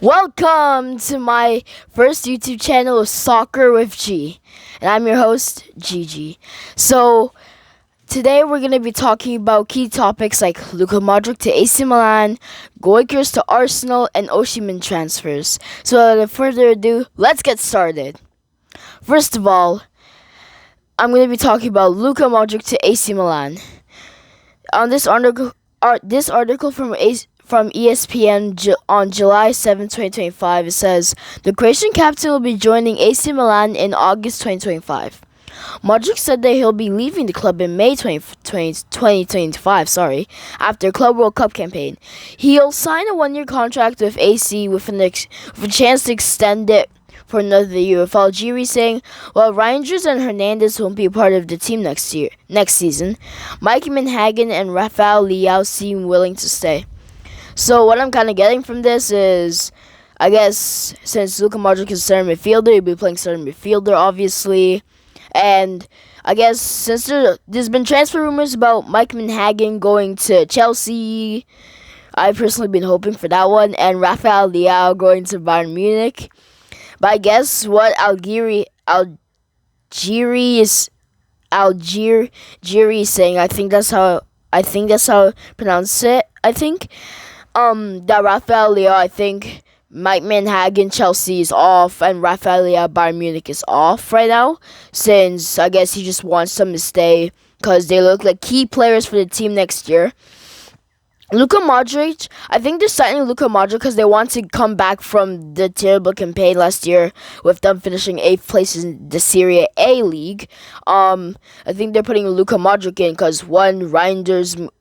Welcome to my first YouTube channel of Soccer with G, and I'm your host, Gigi. So, today we're going to be talking about key topics like Luka Modric to AC Milan, Goikers to Arsenal, and Osimhen transfers. So, without further ado, let's get started. First of all, I'm going to be talking about Luka Modric to AC Milan. On this article from ESPN on July 7, 2025, it says, the Croatian captain will be joining AC Milan in August 2025. Modric said that he'll be leaving the club in May 2025, after Club World Cup campaign. He'll sign a one-year contract with AC with a chance to extend it for another year, with Algeria saying, while Reinders and Hernandez won't be part of the team next season, Mike Manhagen and Rafael Leao seem willing to stay. So what I'm kind of getting from this is, I guess, since Luka Modric is a center midfielder, he'll be playing center midfielder, obviously. And I guess since there's been transfer rumors about Mike Manhagen going to Chelsea, I've personally been hoping for that one, and Rafael Leao going to Bayern Munich. But I guess what Algeria is saying, I think that's how I pronounce it. That Rafael Leao, I think Mike Manhagen Chelsea is off, and Rafael Leao Bayern Munich is off right now, since I guess he just wants them to stay because they look like key players for the team next year. Luka Modric, I think they're signing Luka Modric because they want to come back from the terrible campaign last year with them finishing 8th place in the Serie A league. I think they're putting Luka Modric in because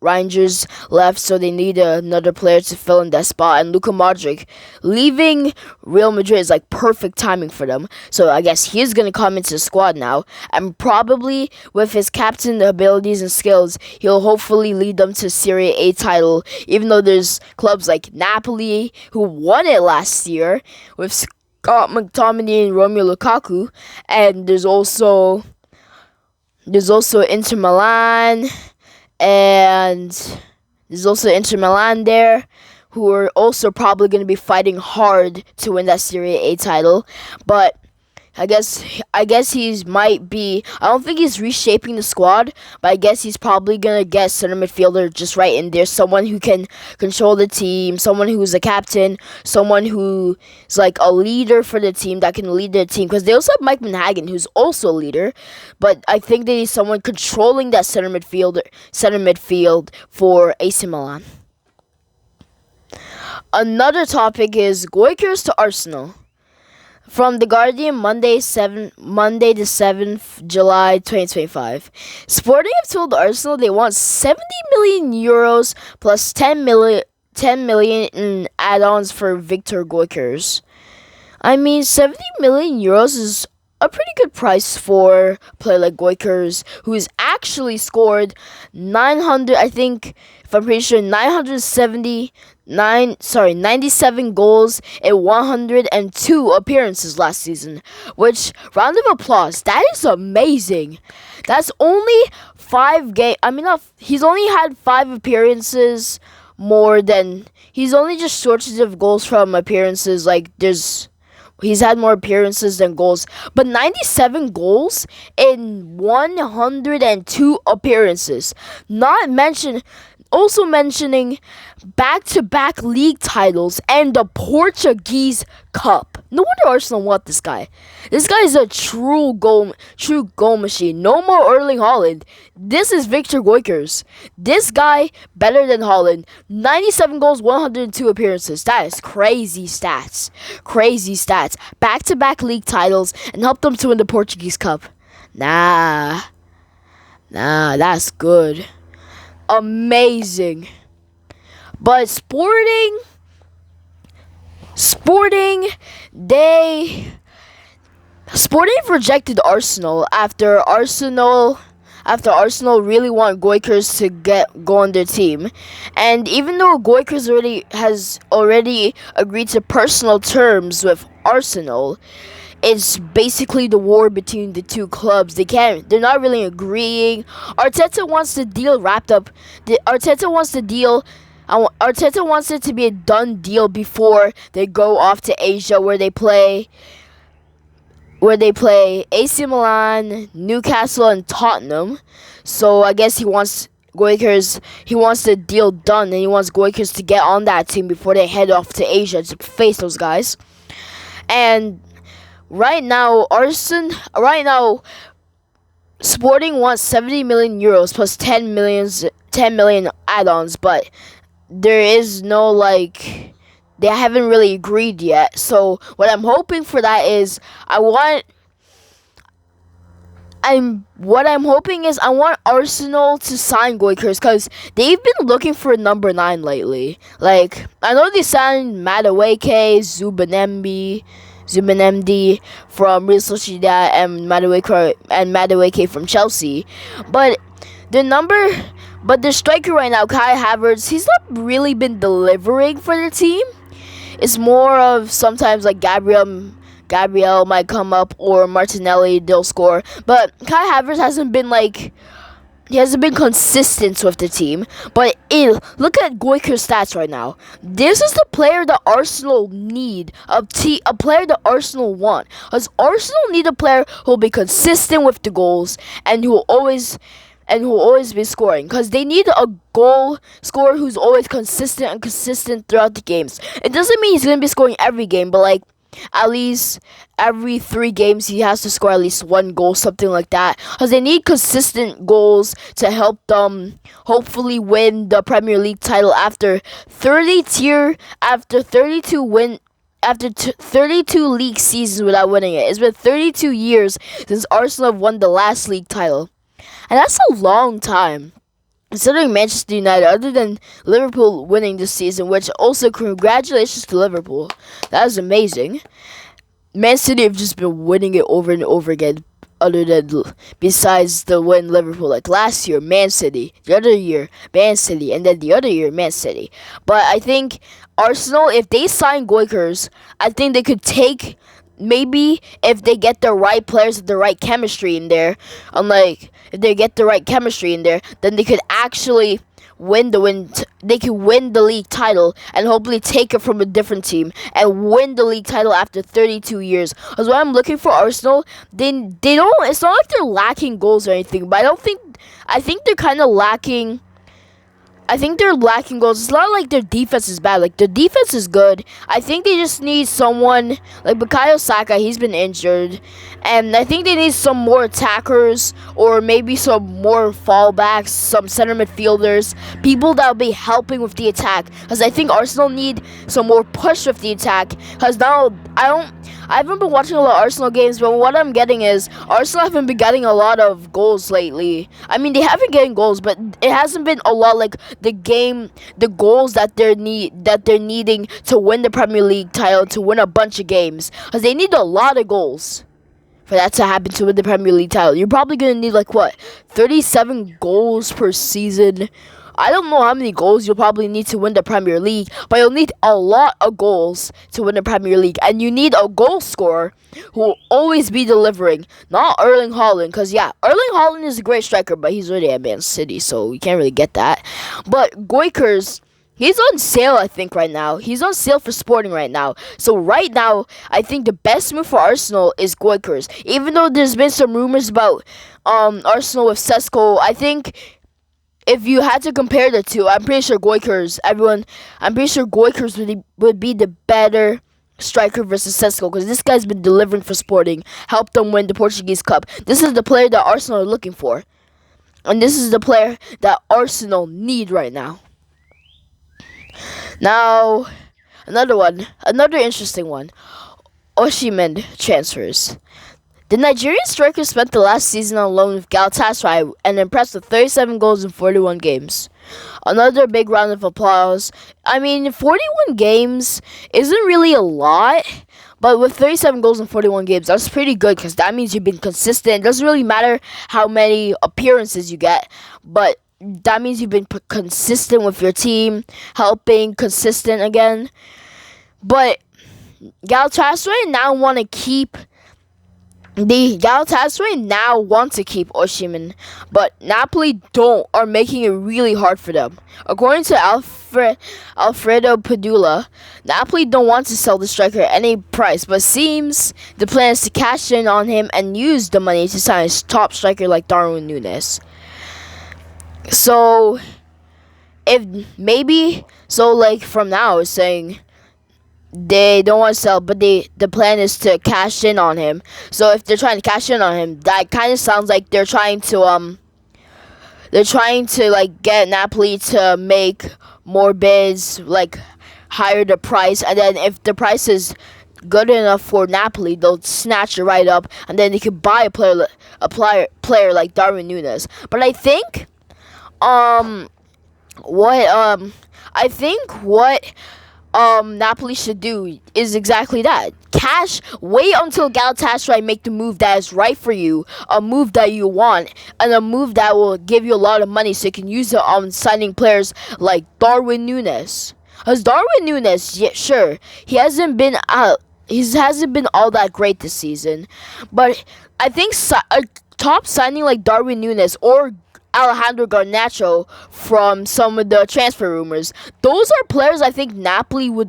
Reinders left, so they need another player to fill in that spot. And Luka Modric leaving Real Madrid is like perfect timing for them. So I guess he's going to come into the squad now. And probably with his captain abilities and skills, he'll hopefully lead them to Serie A title. Even though there's clubs like Napoli who won it last year with Scott McTominay and Romelu Lukaku. And there's also Inter Milan. And there's also Inter Milan there, who are also probably going to be fighting hard to win that Serie A title. But I guess he's might be. I don't think he's reshaping the squad, but I guess he's probably gonna get center midfielder just right in there. Someone who can control the team, someone who's a captain, someone who is like a leader for the team that can lead the team. Because they also have Mike Manhagen, who's also a leader, but I think they need someone controlling that center midfield for AC Milan. Another topic is Goikers to Arsenal. From The Guardian, Monday the 7th July 2025. Sporting have told Arsenal they want 70 million euros plus 10 million in add-ons for Victor Goikers. I mean, 70 million euros is a pretty good price for a player like Goikers, who has actually scored 97 goals in 102 appearances last season, which, round of applause, that is amazing. That's only 5 games. He's only had 5 appearances he's only just shortage of goals from appearances. He's had more appearances than goals, but 97 goals in 102 appearances. Also mentioning back-to-back league titles and the Portuguese Cup. No wonder Arsenal want this guy. This guy is a true goal machine. No more Erling Haaland. This is Victor Goikers. This guy better than Haaland. 97 goals, 102 appearances. That is crazy stats. Back-to-back league titles and helped them to win the Portuguese Cup. Nah, that's good. Amazing. But Sporting, rejected Arsenal after Arsenal really want Goikers to go on their team. And even though Goikers has already agreed to personal terms with Arsenal, it's basically the war between the two clubs. They're not really agreeing. Arteta wants the deal wrapped up. Arteta wants the deal Arteta wants it to be a done deal before they go off to Asia, where they play AC Milan, Newcastle, and Tottenham. So I guess he wants the deal done, and he wants Goikers to get on that team before they head off to Asia to face those guys. And right now, Sporting wants 70 million euros plus 10 million add-ons, but there is no they haven't really agreed yet. So what I'm hoping for that is I want Arsenal to sign Goikers, because they've been looking for a number 9 lately. Like, I know they signed Madueke, Zubimendi from Real Sociedad, and Madueke from Chelsea, but the striker right now, Kai Havertz, he's not really been delivering for the team. It's more of sometimes like Gabriel might come up, or Martinelli, they'll score. But Kai Havertz hasn't been consistent with the team. But look at Goiker's stats right now. This is the player that Arsenal need, a player that Arsenal want. Because Arsenal need a player who will be consistent with the goals, and who will always be scoring, because they need a goal scorer who's always consistent throughout the games. It doesn't mean he's going to be scoring every game, but at least every 3 games he has to score at least 1 goal, something like that, because they need consistent goals to help them hopefully win the Premier League title after 32 league seasons without winning it. It's been 32 years since Arsenal have won the last league title. And that's a long time, considering Manchester United, other than Liverpool winning this season, which also congratulations to Liverpool. That is amazing. Man City have just been winning it over and over again, besides the win Liverpool. Like last year, Man City, the other year, Man City, and then the other year, Man City. But I think Arsenal, if they sign Goikers, I think they could take... Maybe if they get the right players with the right chemistry in there, if they get the right chemistry in there, then they could actually they could win the league title, and hopefully take it from a different team and win the league title after 32 years. Because what I'm looking for Arsenal, they don't. It's not like they're lacking goals or anything, but I think they're kind of lacking. I think they're lacking goals. It's not like their defense is bad. Their defense is good. I think they just need someone like Bukayo Saka. He's been injured. And I think they need some more attackers, or maybe some more fallbacks, some center midfielders, people that will be helping with the attack. Because I think Arsenal need some more push with the attack. Because now, I haven't been watching a lot of Arsenal games, but what I'm getting is Arsenal haven't been getting a lot of goals lately. I mean, they have been getting goals, but it hasn't been a lot like the goals that they're needing to win the Premier League title, to win a bunch of games. Because they need a lot of goals for that to happen, to win the Premier League title. You're probably going to need 37 goals per season. I don't know how many goals you'll probably need to win the Premier League, but you'll need a lot of goals to win the Premier League. And you need a goal scorer who will always be delivering, not Erling Haaland. Because, yeah, Erling Haaland is a great striker, but he's already at Man City, so you can't really get that. But Goikers, he's on sale, I think, right now. He's on sale for Sporting right now. So right now, I think the best move for Arsenal is Goikers. Even though there's been some rumors about Arsenal with Sesko, I think if you had to compare the two, I'm pretty sure Goikers would be the better striker versus Sesko, because this guy's been delivering for Sporting, helped them win the Portuguese Cup. This is the player that Arsenal are looking for. And this is the player that Arsenal need right now. Now, another interesting one. Osimhen transfers. The Nigerian striker spent the last season on loan with Galatasaray and impressed with 37 goals in 41 games. Another big round of applause. I mean, 41 games isn't really a lot, but with 37 goals in 41 games, that's pretty good, because that means you've been consistent. It doesn't really matter how many appearances you get, but that means you've been consistent with your team, helping consistent again. But Galatasaray now want to keep Osimhen, but Napoli are making it really hard for them. According to Alfredo Padula, Napoli don't want to sell the striker at any price, but seems the plan is to cash in on him and use the money to sign a top striker like Darwin Núñez. So, like from now, it's saying they don't want to sell, but the plan is to cash in on him. So if they're trying to cash in on him, that kind of sounds like they're trying to like get Napoli to make more bids, like higher the price, and then if the price is good enough for Napoli, they'll snatch it right up, and then they could buy a player like Darwin Núñez. But I think what Napoli should do is exactly that. Wait until Galatasaray make the move that is right for you, a move that you want, and a move that will give you a lot of money so you can use it on signing players like Darwin Núñez. Because Darwin Núñez, yeah, sure, he hasn't been all that great this season, but I think a top signing like Darwin Núñez or Alejandro Garnacho from some of the transfer rumors, those are players I think Napoli would